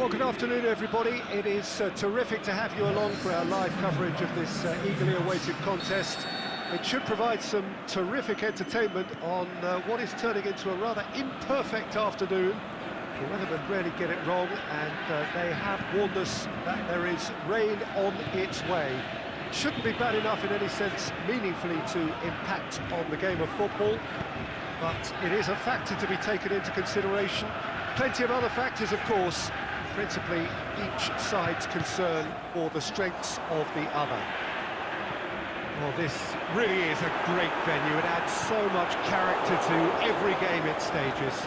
Well, good afternoon, everybody. It is terrific to have you along for our live coverage of this eagerly awaited contest. It should provide some terrific entertainment on what is turning into a rather imperfect afternoon. The weathermen rarely get it wrong, and they have warned us that there is rain on its way. It shouldn't be bad enough in any sense meaningfully to impact on the game of football, but it is a factor to be taken into consideration. Plenty of other factors, of course, principally each side's concern for the strengths of the other. Well, this really is a great venue. It adds so much character to every game it stages.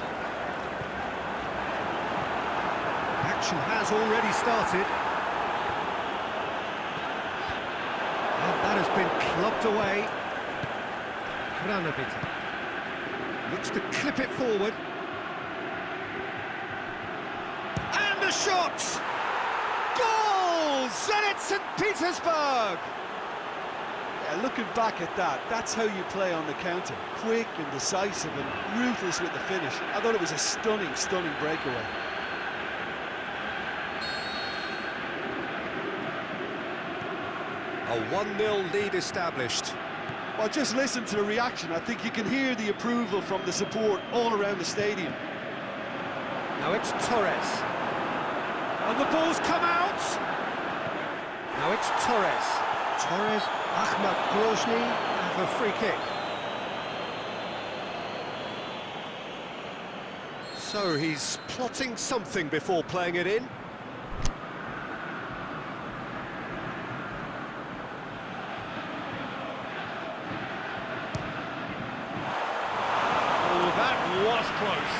Action has already started. And that has been clubbed away. Granovita looks to clip it forward. And a shot! Goal! Zenit St. Petersburg! Yeah, looking back at that, that's how you play on the counter. Quick and decisive and ruthless with the finish. I thought it was a stunning, stunning breakaway. A 1-0 lead established. Well, just listen to the reaction. I think you can hear the approval from the support all around the stadium. Now it's Torres. And the ball's come out! Now it's Torres. Torres, Ahmad Grozny have a free kick. So he's plotting something before playing it in. Oh, that was close.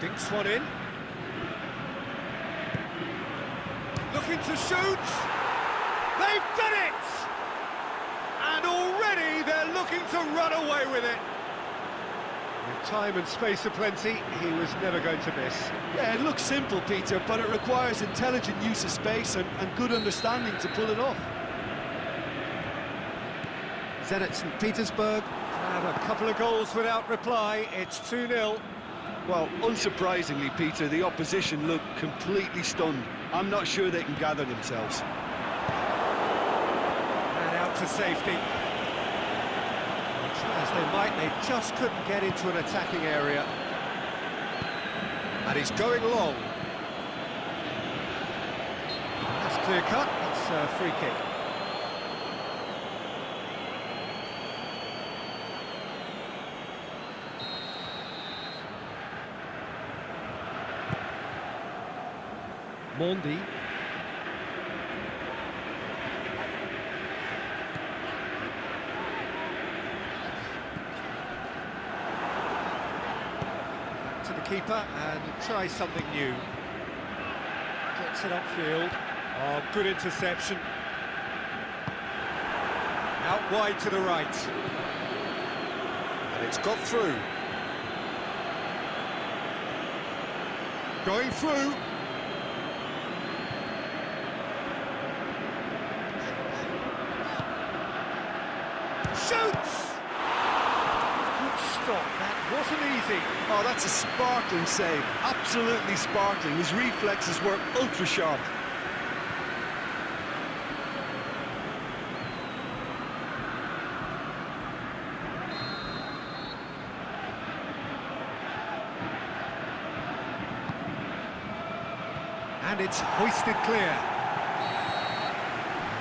Dinks one in. Looking to shoot. They've done it! And already they're looking to run away with it. With time and space aplenty, he was never going to miss. Yeah, it looks simple, Peter, but it requires intelligent use of space and good understanding to pull it off. Zenit St. Petersburg have a couple of goals without reply. It's 2-0. Well, unsurprisingly, Peter, the opposition look completely stunned. I'm not sure they can gather themselves. And out to safety. Try as they might, they just couldn't get into an attacking area. And he's going long. That's clear cut, it's a free kick. Mondi. To the keeper and tries something new. Gets it upfield. Oh, good interception. Out wide to the right. And it's got through. Going through. Shoots! Good stop, that wasn't easy. Oh, that's a sparkling save, absolutely sparkling. His reflexes were ultra sharp. And it's hoisted clear.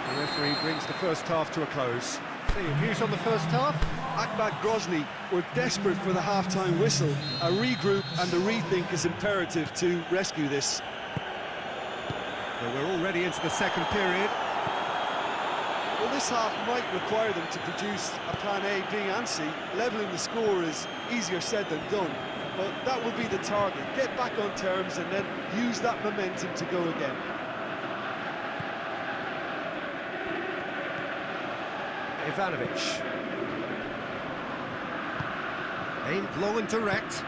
The referee brings the first half to a close. So your views on the first half? Ahmad Grozny were desperate for the half-time whistle. A regroup and a rethink is imperative to rescue this. Well, we're already into the second period. Well, this half might require them to produce a plan A, B and C. Levelling the score is easier said than done, but that will be the target. Get back on terms and then use that momentum to go again. Ivanovic. Aimed long and direct,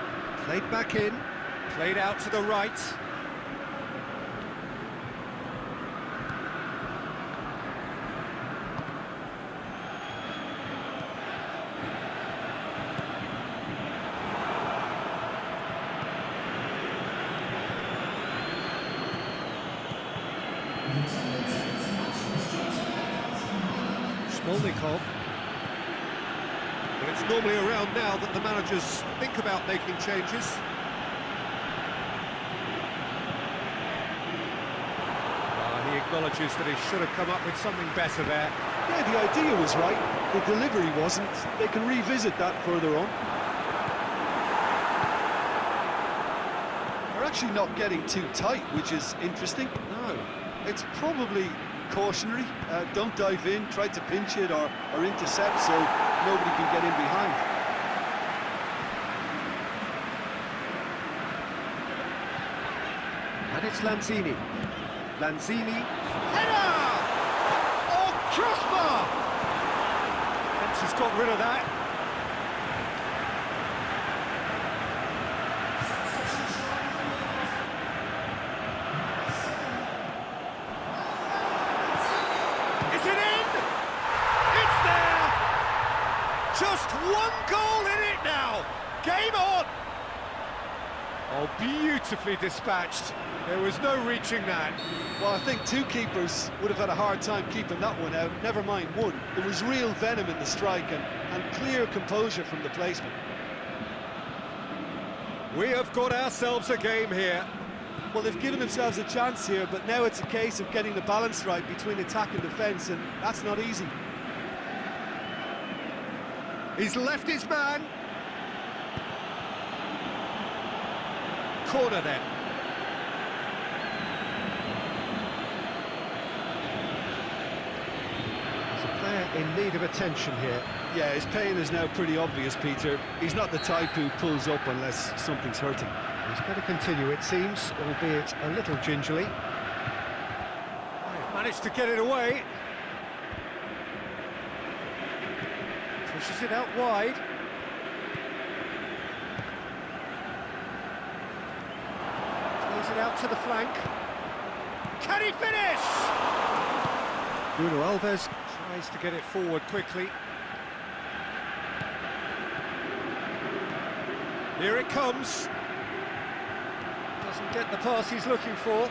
played back in, played out to the right. Smolnikov. But it's normally around now that the managers think about making changes. He acknowledges that he should have come up with something better there. Yeah, the idea was right, the delivery wasn't. They can revisit that further on. They're actually not getting too tight, which is interesting. No. It's probably cautionary. Don't dive in, try to pinch it or intercept so nobody can get in behind. And it's Lanzini. Lanzini. Header! Oh, crossbar! Fence has got rid of that. Is it in? It's there! Just one goal in it now! Game on! Oh, beautifully dispatched. There was no reaching that. Well, I think two keepers would have had a hard time keeping that one out, never mind one. There was real venom in the strike and clear composure from the placement. We have got ourselves a game here. Well, they've given themselves a chance here, but now it's a case of getting the balance right between attack and defence, and that's not easy. He's left his man. Corner then. There's a player in need of attention here. Yeah, his pain is now pretty obvious, Peter. He's not the type who pulls up unless something's hurting. He's going to continue, it seems, albeit a little gingerly. They've managed to get it away. Pushes it out wide. Plays it out to the flank. Can he finish? Bruno Alves tries to get it forward quickly. Here it comes. Doesn't get the pass he's looking for.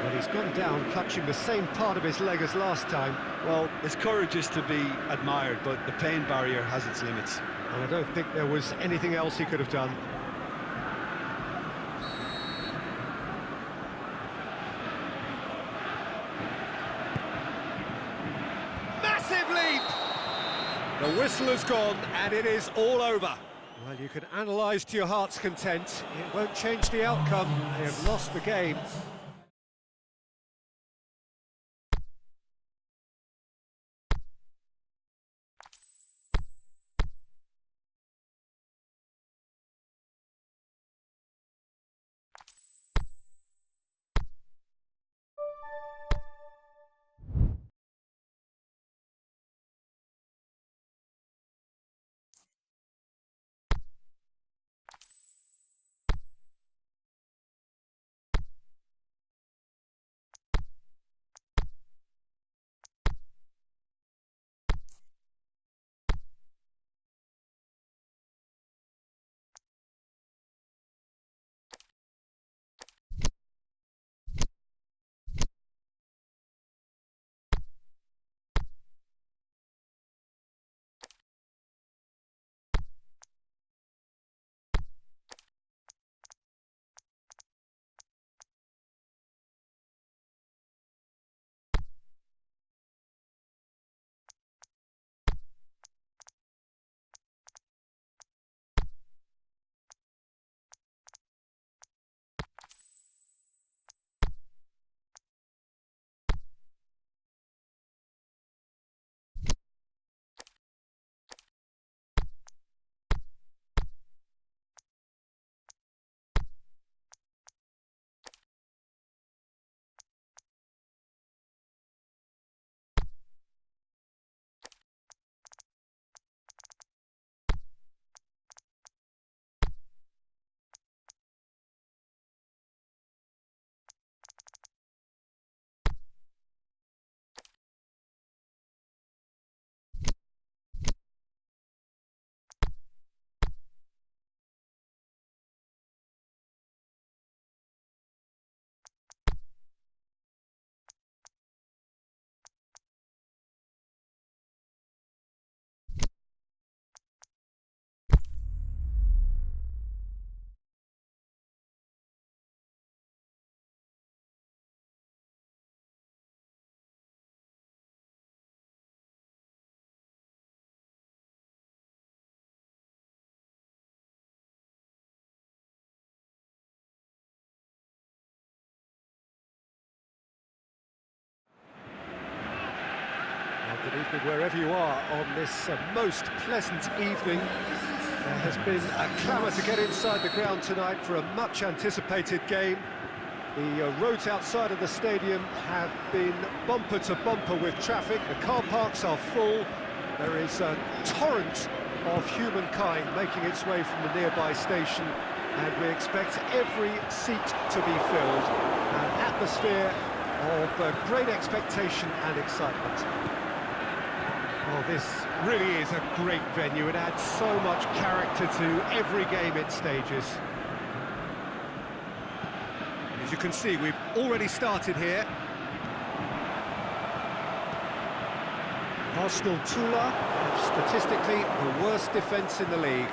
Well, he's gone down clutching the same part of his leg as last time. Well, his courage is to be admired, but the pain barrier has its limits. And I don't think there was anything else he could have done. Massive leap! The whistle has gone and it is all over. Well, you can analyse to your heart's content. It won't change the outcome. They have lost the game. Evening wherever you are on this most pleasant evening. There has been a clamour to get inside the ground tonight for a much-anticipated game. The roads outside of the stadium have been bumper to bumper with traffic. The car parks are full. There is a torrent of humankind making its way from the nearby station, and we expect every seat to be filled. An atmosphere of great expectation and excitement. Well, this really is a great venue. It adds so much character to every game it stages. As you can see, we've already started here. Arsenal Tula have statistically the worst defence in the league.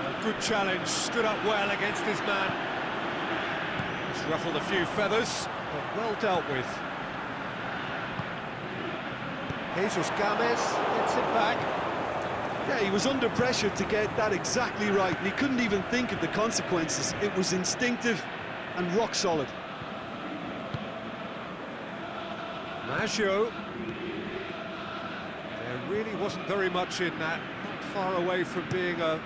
A good challenge, stood up well against his man. He's ruffled a few feathers, but well dealt with. Jesus Gomez gets it back. Yeah, he was under pressure to get that exactly right, and he couldn't even think of the consequences. It was instinctive and rock solid. Maggio. There really wasn't very much in that, not far away from being a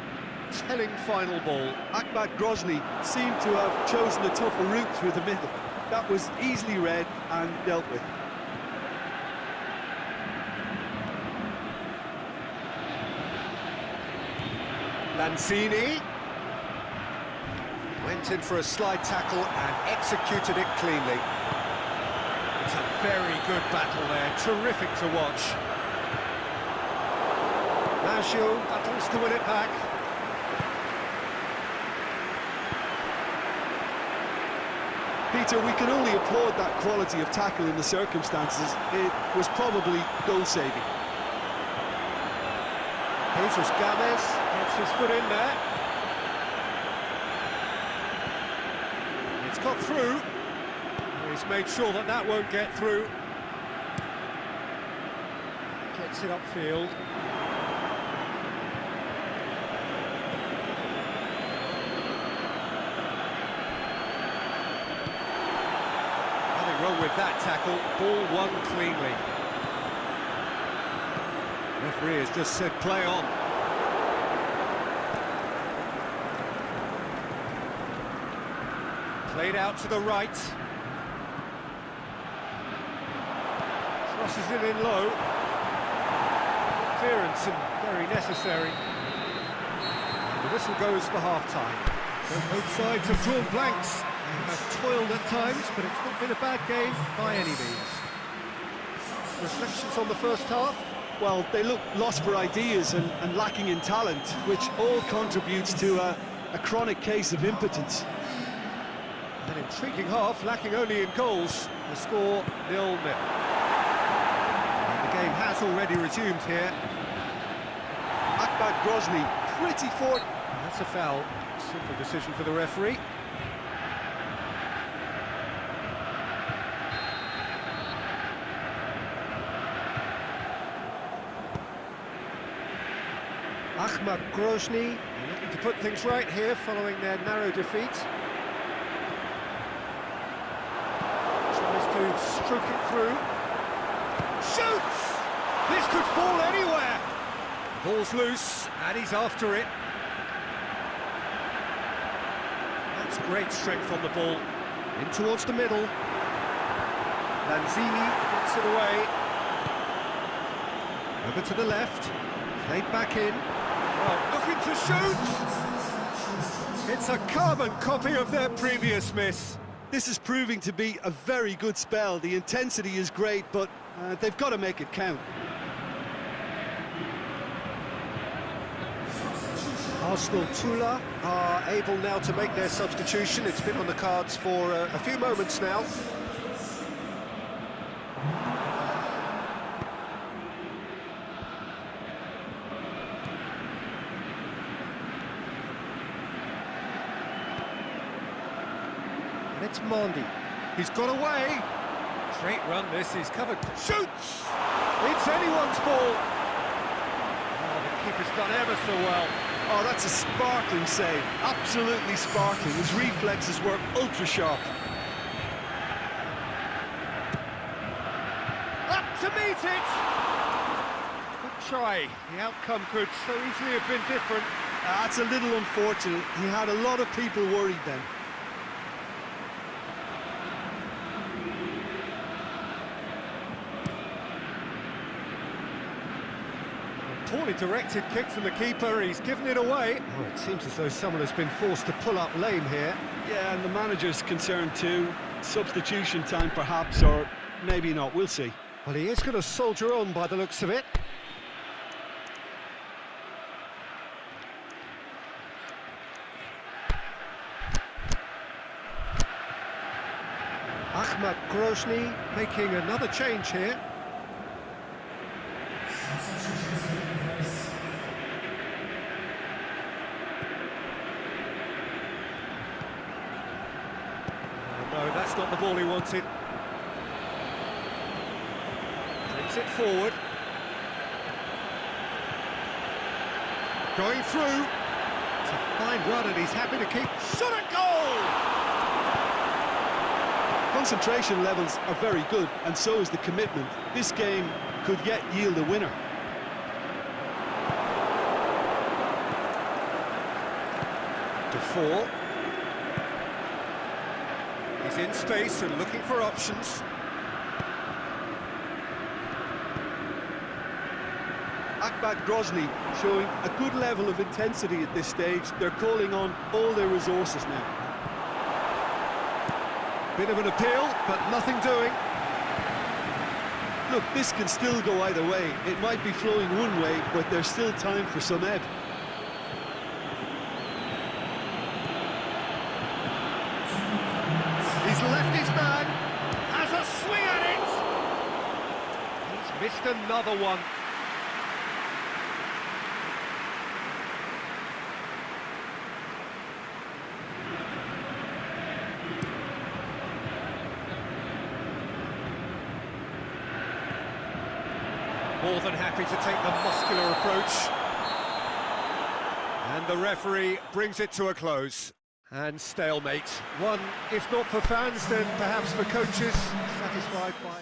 telling final ball. Ahmad Grozny seemed to have chosen a tougher route through the middle. That was easily read and dealt with. Lanzini went in for a slide tackle and executed it cleanly. It's a very good battle there, terrific to watch. Maggio battles to win it back. Peter, we can only applaud that quality of tackle in the circumstances. It was probably goal-saving. Jesus Gomez gets his foot in there. It's got through. He's made sure that that won't get through. Gets it upfield. Nothing wrong with that tackle. Ball won cleanly. Referee has just said play on. Played out to the right. Crosses it in low. Clearance and very necessary. And the whistle goes for half-time. Both sides have drawn blanks. They have toiled at times, but it's not been a bad game by any means. Reflections on the first half? Well, they look lost for ideas and lacking in talent, which all contributes to a chronic case of impotence. An intriguing half, lacking only in goals. The score 0-0. The game has already resumed here. Ahmad Grozny, pretty fort. That's a foul. Simple decision for the referee. Ahmad Grozny looking to put things right here following their narrow defeat. Tries to stroke it through. Shoots! This could fall anywhere! The ball's loose and he's after it. That's great strength on the ball. In towards the middle. Lanzini gets it away. Over to the left. Played back in. Well, looking to shoot! It's a carbon copy of their previous miss. This is proving to be a very good spell. The intensity is great, but they've got to make it count. Arsenal Tula are able now to make their substitution. It's been on the cards for a few moments now. And it's Mondi. He's got away. Great run this, he's covered. Shoots! It's anyone's ball. Oh, the keeper's done ever so well. Oh, that's a sparkling save. Absolutely sparkling. His reflexes were ultra-sharp. to meet it! Good try. The outcome could so easily have been different. That's a little unfortunate. He had a lot of people worried then. Poorly directed kick from the keeper, he's given it away. Oh, it seems as though someone has been forced to pull up lame here. Yeah, and the manager's concerned too. Substitution time perhaps, or maybe not, we'll see. Well, he is going to soldier on by the looks of it. Ahmad making another change here. No, that's not the ball he wanted. Brings it forward. Going through. It's a fine run and he's happy to keep. Shot at goal! Concentration levels are very good, and so is the commitment. This game could yet yield a winner. Defoe. He's in space and looking for options. Akbat Grozny showing a good level of intensity at this stage. They're calling on all their resources now. Bit of an appeal, but nothing doing. Look, this can still go either way. It might be flowing one way, but there's still time for some ebb. He's left his man, has a swing at it! He's missed another one. More than happy to take the muscular approach. And the referee brings it to a close. And stalemate. One, if not for fans, then perhaps for coaches, satisfied by...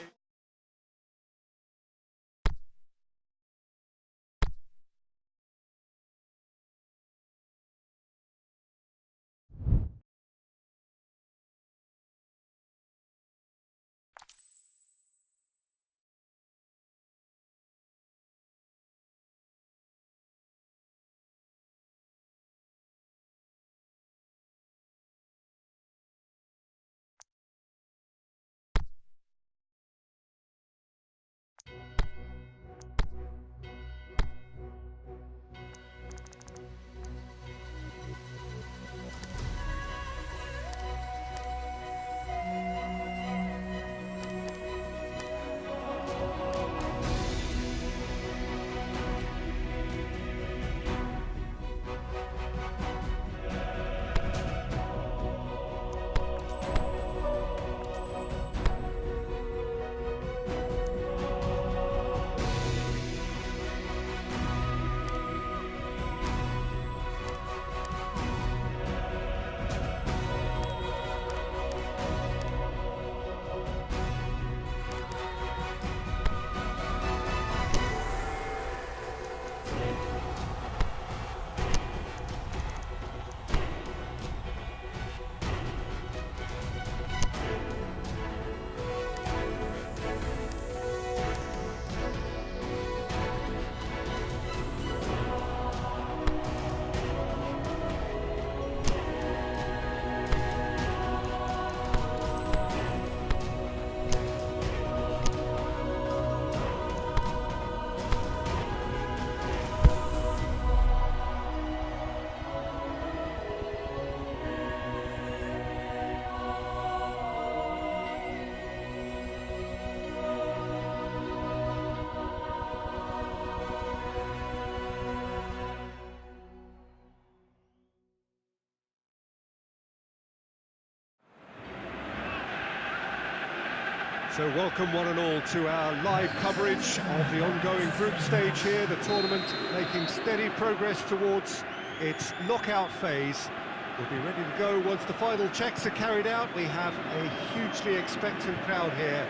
So welcome one and all to our live coverage of the ongoing group stage here, the tournament making steady progress towards its knockout phase. We'll be ready to go once the final checks are carried out. We have a hugely expectant crowd here.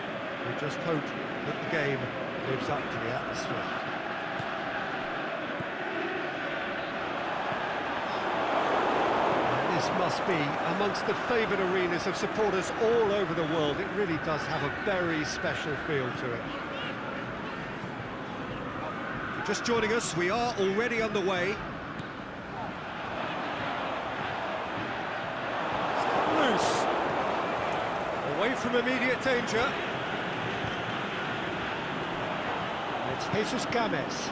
We just hope that the game lives up to the atmosphere. And this must be amongst the favoured arenas of supporters all over the world. It really does have a very special feel to it. Just joining us, we are already underway. Loose. Away from immediate danger. It's Jesus Gomez.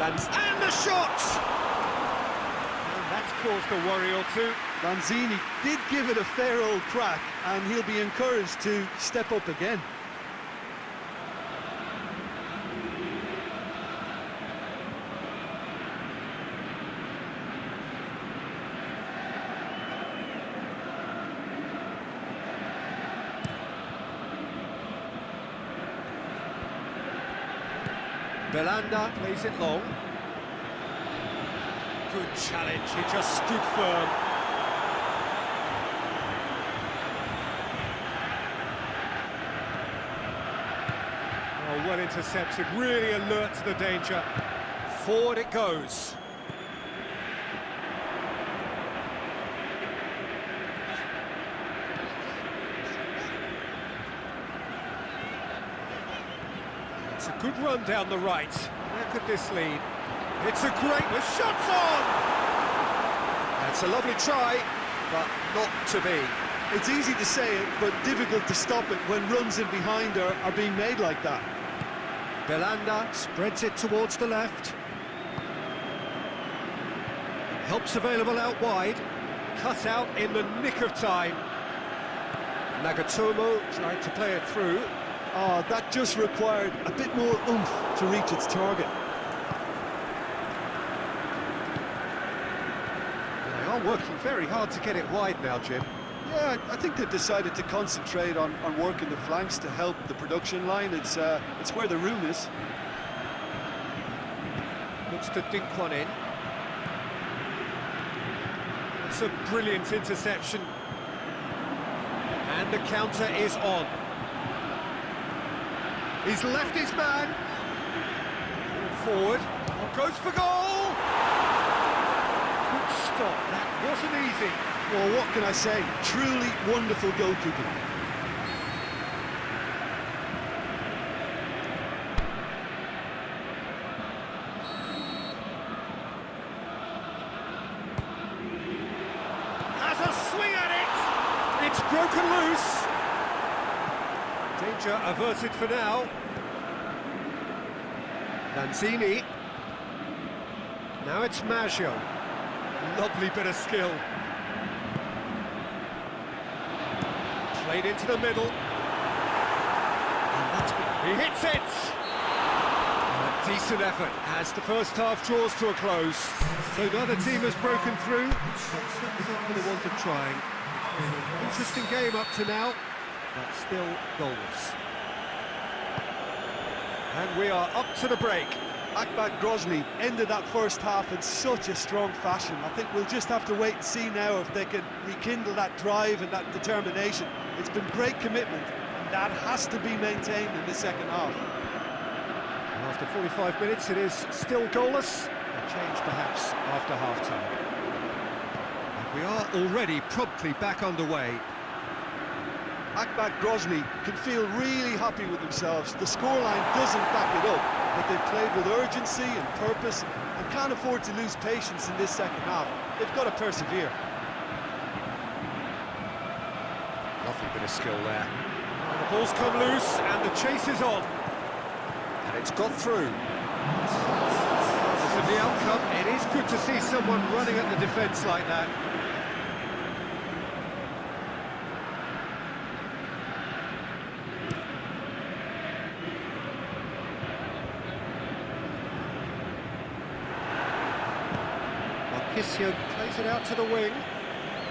And the shot! And that's caused a worry or two. Lanzini did give it a fair old crack, and he'll be encouraged to step up again. Belanda plays it long. Good challenge, he just stood firm. Oh, well intercepted, really alert to the danger. Forward it goes. It's a good run down the right. Where could this lead? It's a great... The shot's on! That's a lovely try, but not to be. It's easy to say it, but difficult to stop it when runs in behind are being made like that. Belanda spreads it towards the left. Help's available out wide. Cut out in the nick of time. Nagatomo tried to play it through. Oh, that just required a bit more oomph to reach its target. They are working very hard to get it wide now, Jim. Yeah, I think they've decided to concentrate on working the flanks to help the production line. It's where the room is. Looks to dink one in. It's a brilliant interception. And the counter is on. He's left his man. Forward. Goes for goal. Good stop. That wasn't easy. Well, what can I say? Truly wonderful goalkeeping. Has a swing at it. It's broken loose. Danger averted for now. Lanzini. Now it's Maggio. Lovely bit of skill. Played into the middle. He hits it! A decent effort as the first half draws to a close. So neither team has broken through. Not for the want of trying. Interesting game up to now, but still goalless. And we are up to the break. Ahmad Grozny ended that first half in such a strong fashion. I think we'll just have to wait and see now if they can rekindle that drive and that determination. It's been great commitment, and that has to be maintained in the second half. After 45 minutes, it is still goalless. A change perhaps after half-time. And we are already promptly back underway. Ahmad Grozny can feel really happy with themselves. The scoreline doesn't back it up, but they've played with urgency and purpose and can't afford to lose patience in this second half. They've got to persevere. Lovely bit of skill there. The ball's come loose and the chase is on. And it's got through. Regardless of the outcome, it is good to see someone running at the defence like that. Marquisio plays it out to the wing,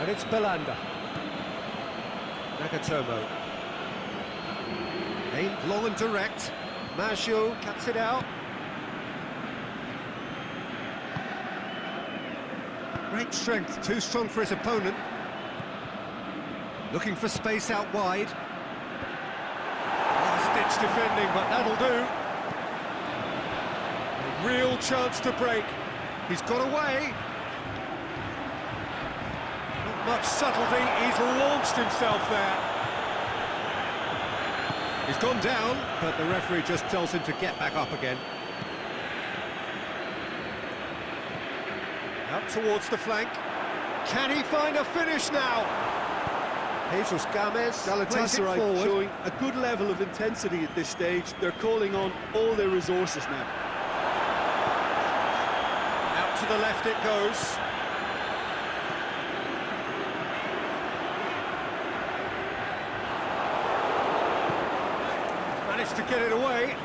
and it's Belanda. Nagatomo. Aimed long and direct. Maggio cuts it out. Great strength, too strong for his opponent. Looking for space out wide. much defending, but that'll do. A real chance to break. He's got away. Not much subtlety, he's launched himself there. He's gone down, but the referee just tells him to get back up again. Out towards the flank. Can he find a finish now? Jesus Gomez Galatasaray showing a good level of intensity at this stage. They're calling on all their resources now. Out to the left it goes. Managed to get it away.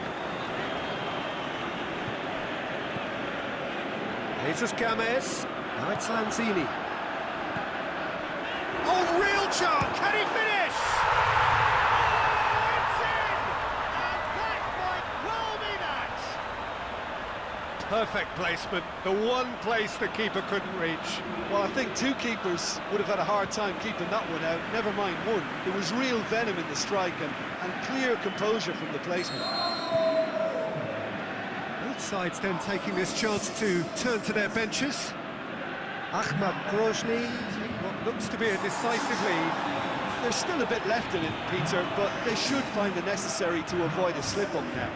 Jesus Gomez. Now it's Lanzini. Oh, real chance! Can he finish? Oh, it's in! And that might well be that! Perfect placement. The one place the keeper couldn't reach. Well, I think two keepers would have had a hard time keeping that one out, never mind one. There was real venom in the strike and clear composure from the placement. Both sides then taking this chance to turn to their benches. Ahmad take what looks to be a decisive lead. There's still a bit left in it, Peter, but they should find the necessary to avoid a slip-up now.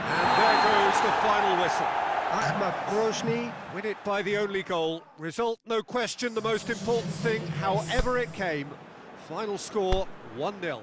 And there goes the final whistle. Ahmad win it by the only goal. Result, no question, the most important thing, however it came. Final score, 1-0.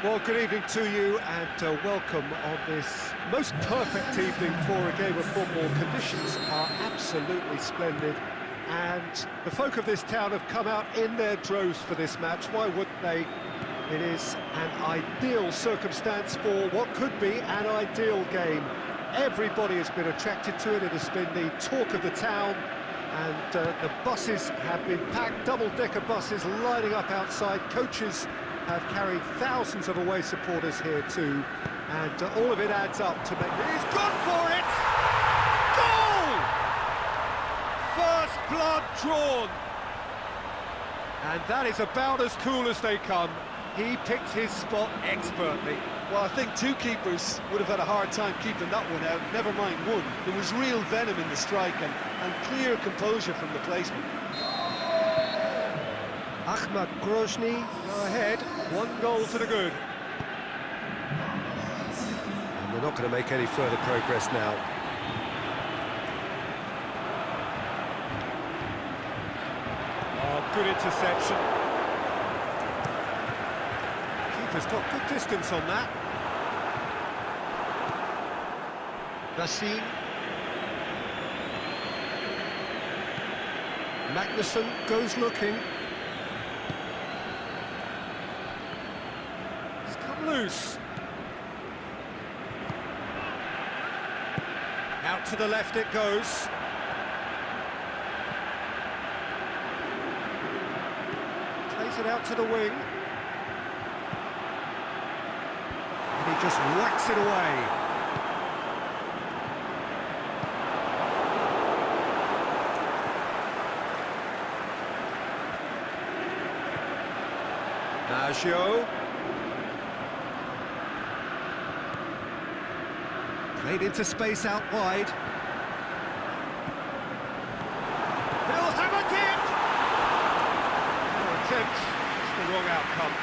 Well, good evening to you and welcome on this most perfect evening for a game of football. Conditions are absolutely splendid and the folk of this town have come out in their droves for this match. Why wouldn't they? It is an ideal circumstance for what could be an ideal game. Everybody has been attracted to it. It has been the talk of the town and the buses have been packed, double-decker buses lining up outside. Coaches have carried thousands of away supporters here too, and all of it adds up to make... He's gone for it! Goal! First blood drawn. And that is about as cool as they come. He picked his spot expertly. Well, I think two keepers would have had a hard time keeping that one out, never mind one. There was real venom in the strike and clear composure from the placement. Ahmad Grozny go ahead, 1 goal to the good. And they're not going to make any further progress now. Oh, good interception. Keeper's got good distance on that. Vassin. Magnussen goes looking. It's come loose. Out to the left it goes. Plays it out to the wing. And he just whacks it away. Maggio. Played into space out wide. He'll have a dip! No attempt, it's the wrong outcome.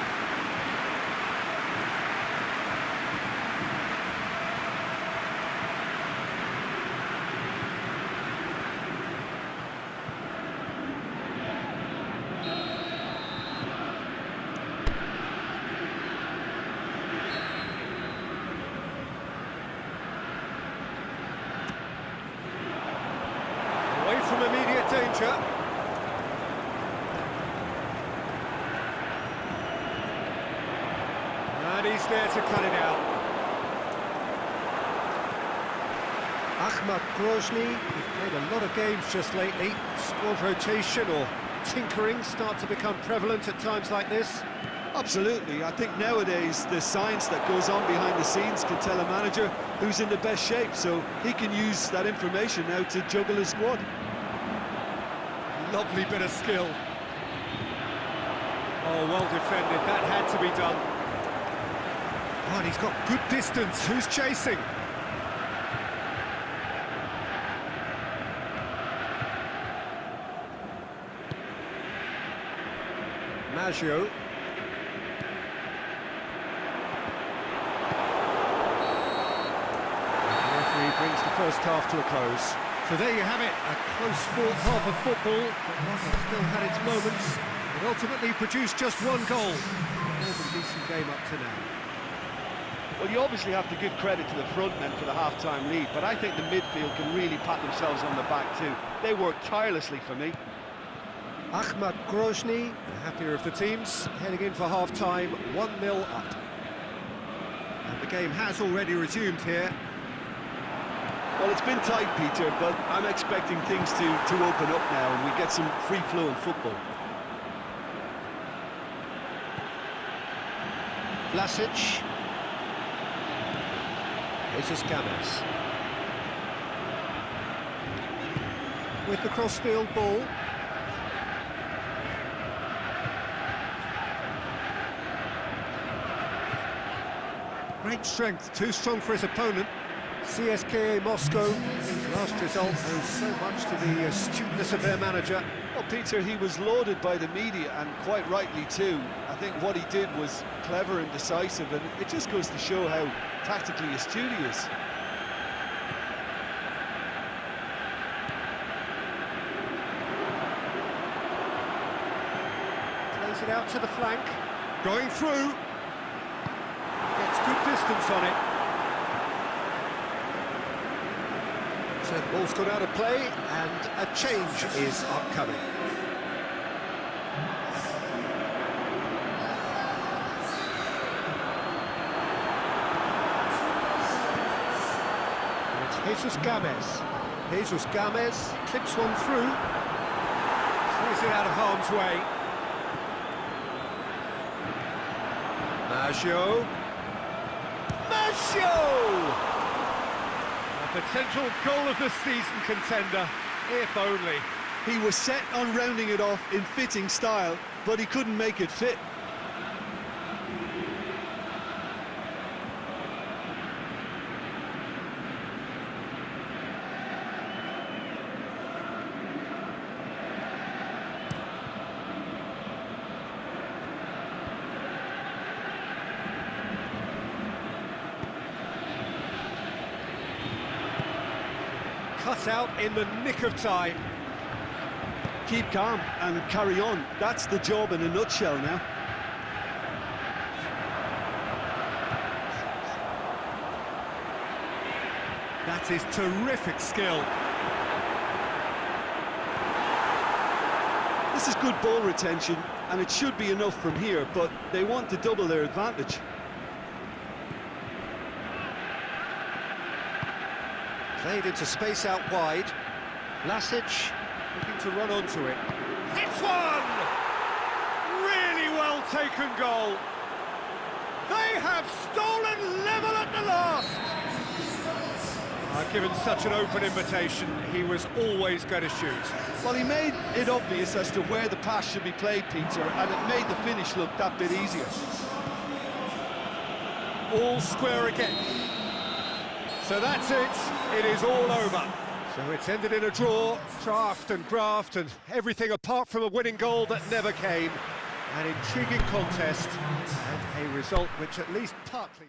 From immediate danger. And he's there to cut it out. Ahmad Grozny, he's played a lot of games just lately. Squad rotation or tinkering start to become prevalent at times like this. Absolutely. I think nowadays the science that goes on behind the scenes can tell a manager who's in the best shape, so he can use that information now to juggle his squad. Lovely bit of skill. Oh, well defended. That had to be done. Oh, and he's got good distance. Who's chasing? Maggio. The referee brings the first half to a close. So there you have it, a close-fought half of football, but one that still had its moments, but ultimately produced just 1 goal. More than a decent game up to now. Well, you obviously have to give credit to the front men for the half-time lead, but I think the midfield can really pat themselves on the back too. They worked tirelessly for me. Ahmad Grozny, the happier of the teams, heading in for half-time, 1-0 up. And the game has already resumed here. Well, it's been tight, Peter, but I'm expecting things to open up now and we get some free-flowing football. Vlasic. Jesus Games. With the cross-field ball. Great strength, too strong for his opponent. CSKA Moscow, his last result owes so much to the astuteness of their manager. Well, Peter, he was lauded by the media, and quite rightly too. I think what he did was clever and decisive, and it just goes to show how tactically astute he is. Plays it out to the flank, going through. Gets good distance on it. So the ball's gone out of play, and a change is upcoming. It's Jesus Games. Jesus Games clips one through. Clears it out of harm's way. Maggio. Maggio! Potential goal of the season contender, if only. He was set on rounding it off in fitting style, but he couldn't make it fit. cut out in the nick of time. Keep calm and carry on. That's the job in a nutshell now. That is terrific skill. This is good ball retention, and it should be enough from here, but they want to double their advantage. Played into space out wide. Lasic looking to run onto it. Hits one! Really well taken goal. They have stolen level at the last. Given such an open invitation, he was always going to shoot. Well, he made it obvious as to where the pass should be played, Peter, and it made the finish look that bit easier. All square again. So that's it. It is all over. So it's ended in a draw, draft and graft, and everything apart from a winning goal that never came. An intriguing contest, and a result which at least partly...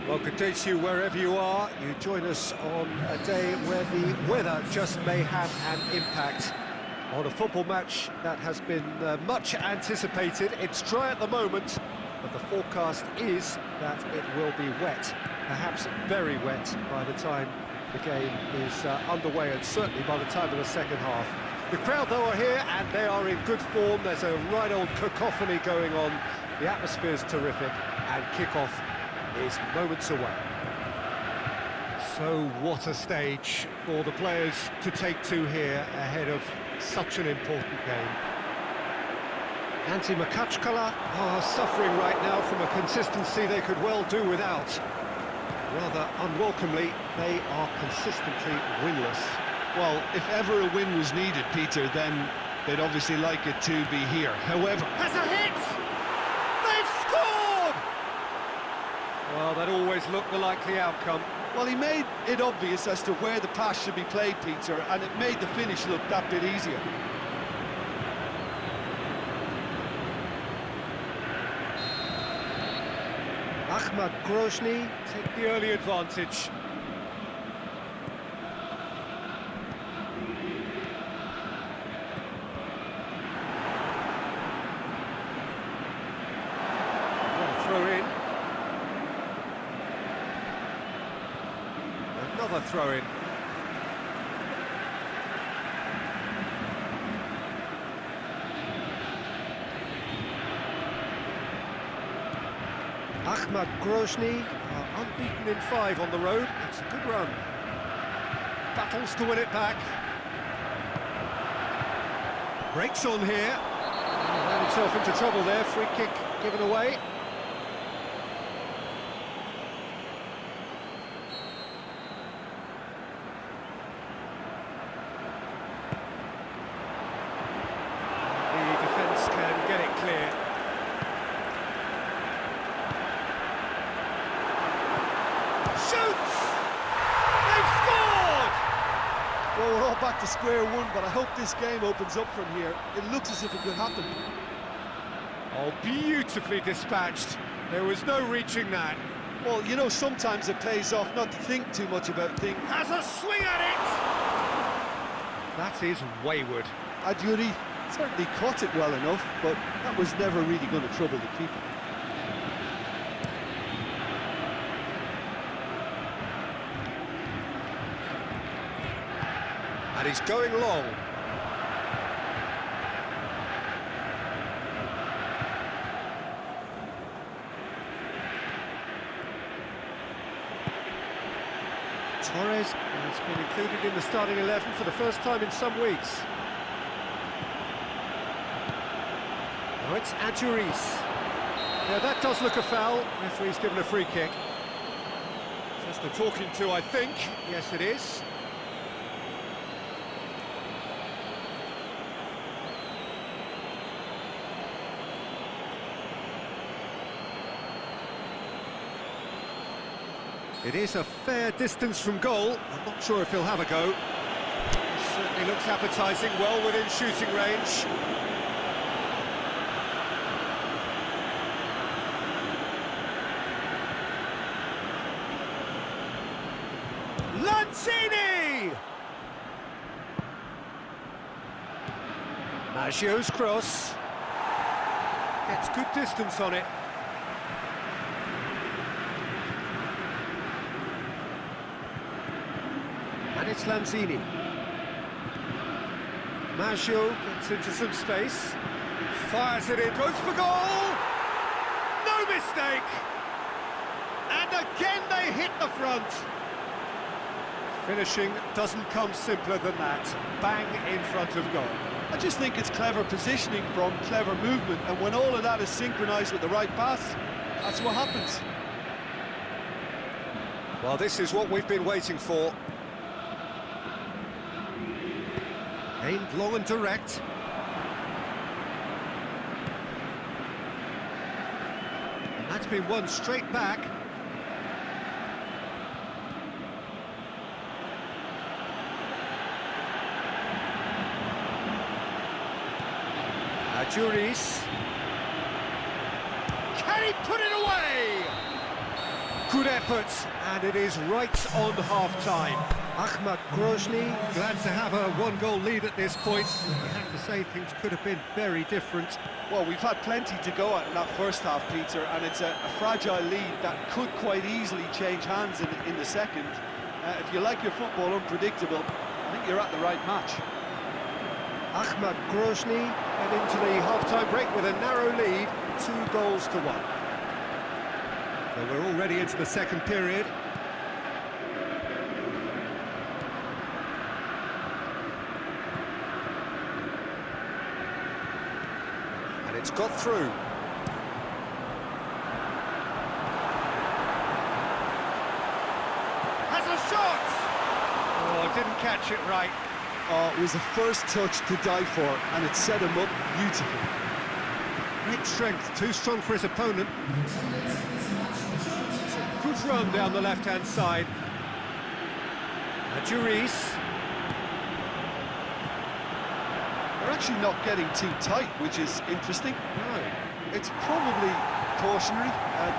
Well, good day to you wherever you are. You join us on a day where the weather just may have an impact on a football match that has been much anticipated. It's dry at the moment, but the forecast is that it will be wet, perhaps very wet by the time the game is underway, and certainly by the time of the second half. The crowd, though, are here, and they are in good form. There's a right old cacophony going on. The atmosphere's terrific, and kick-off is moments away. So what a stage for the players to take to here ahead of such an important game. Antti Makachkala are suffering right now from a consistency they could well do without. Rather unwelcomely, they are consistently winless. Well, if ever a win was needed, Peter, then they'd obviously like it to be here. However... Has a hit! They've scored! Well, that always looked the likely outcome. Well, he made it obvious as to where the pass should be played, Peter, and it made the finish look that bit easier. Ahmad Grozny take the early advantage. Throw in. Another throw in. Ahmad Grozny are unbeaten in 5 on the road. It's a good run. Battles to win it back. Breaks on here. Ran himself into trouble there. Free kick given away. The defence can get it clear. Shoots! They've scored! Well, we're all back to square one, but I hope this game opens up from here. It looks as if it could happen. Oh, beautifully dispatched. There was no reaching that. Well, you know, sometimes it pays off not to think too much about things. Has a swing at it! That is wayward. Adjuri certainly caught it well enough, but that was never really going to trouble the keeper. And he's going long. Torres has been included in the starting 11 for the first time in some weeks. Now it's Adjuris. Yeah, that does look a foul. Referee's given a free kick. Just a talking to, I think. Yes, it is. It is a fair distance from goal. I'm not sure if he'll have a go. It certainly looks appetising, well within shooting range. Lanzini! Maggio's cross. Gets good distance on it. And it's Lanzini. Maggio gets into some space, fires it in, goes for goal! No mistake! And again they hit the front. Finishing doesn't come simpler than that. Bang in front of goal. I just think it's clever positioning from clever movement, and when all of that is synchronised with the right pass, that's what happens. Well, this is what we've been waiting for. Aimed long and direct. And that's been won straight back. Adjuris. Can he put it away? Good effort, and it is right on half-time. Ahmad Grozny, glad to have a one-goal lead at this point. I have to say, things could have been very different. Well, we've had plenty to go at in that first half, Peter, and it's a fragile lead that could quite easily change hands in the second. If you like your football unpredictable, I think you're at the right match. Ahmad Grozny head into the half-time break with a narrow lead, 2-1. So we're already into the second period. And it's got through. catch it right. Oh, it was a first touch to die for, and it set him up beautifully. Great strength, too strong for his opponent. It's a good run down the left-hand side. Juris. They're actually not getting too tight, which is interesting. No. It's probably cautionary.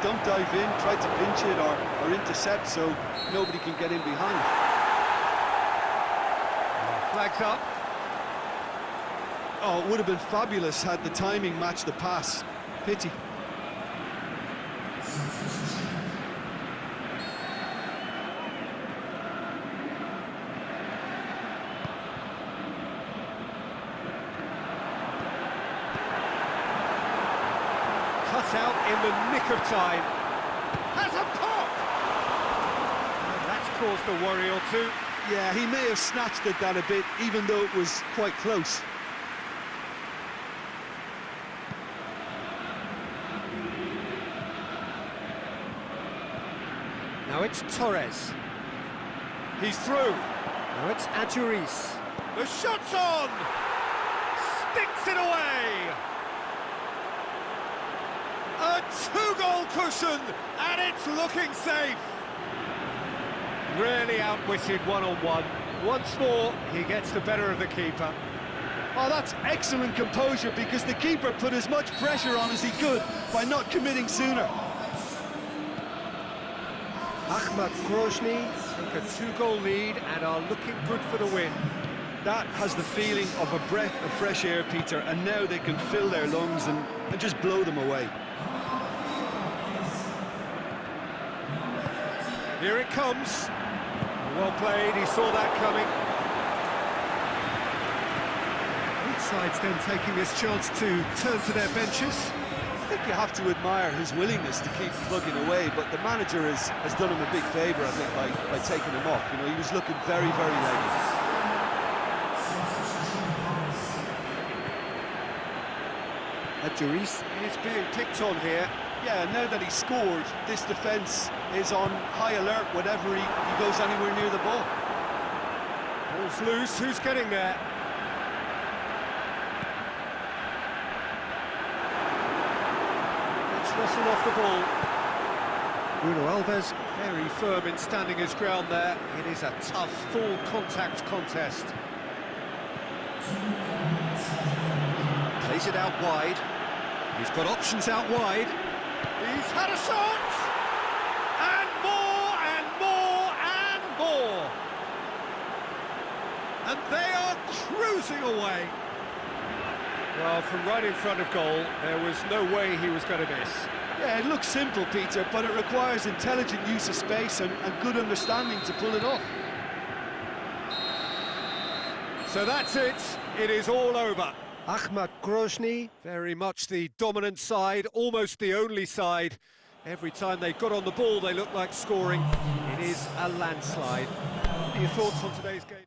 Don't dive in, try to pinch it or intercept so nobody can get in behind. Flags up. Oh, it would have been fabulous had the timing matched the pass. Pity. Cut out in the nick of time. Has a pop! And that's caused a worry or two. Yeah, he may have snatched at that a bit, even though it was quite close. Now it's Torres. He's through. Now it's Adjuris. The shot's on! Sticks it away! A two-goal cushion, and it's looking safe. Really outwitted one-on-one. Once more, he gets the better of the keeper. Oh, that's excellent composure, because the keeper put as much pressure on as he could by not committing sooner. Ahmad Grozny take a two-goal lead and are looking good for the win. That has the feeling of a breath of fresh air, Peter, and now they can fill their lungs and just blow them away. Here it comes. Well played, he saw that coming. Both sides then taking this chance to turn to their benches. I think you have to admire his willingness to keep plugging away, but the manager has done him a big favour, I think, by taking him off. You know, he was looking very, very leggy. Juris is being picked on here. Yeah, now that he scored, this defence is on high alert whenever he goes anywhere near the ball. Ball's loose, who's getting there? Let's wrestle off the ball. Bruno Alves, very firm in standing his ground there. It is a tough, full contact contest. Plays it out wide. He's got options out wide. He's had a shot! And more, and more, and more! And they are cruising away. Well, from right in front of goal, there was no way he was going to miss. Yeah, it looks simple, Peter, but it requires intelligent use of space and good understanding to pull it off. So that's it. It is all over. Ahmad Grozny, very much the dominant side, almost the only side. Every time they got on the ball, they looked like scoring. It is a landslide. What are your thoughts on today's game?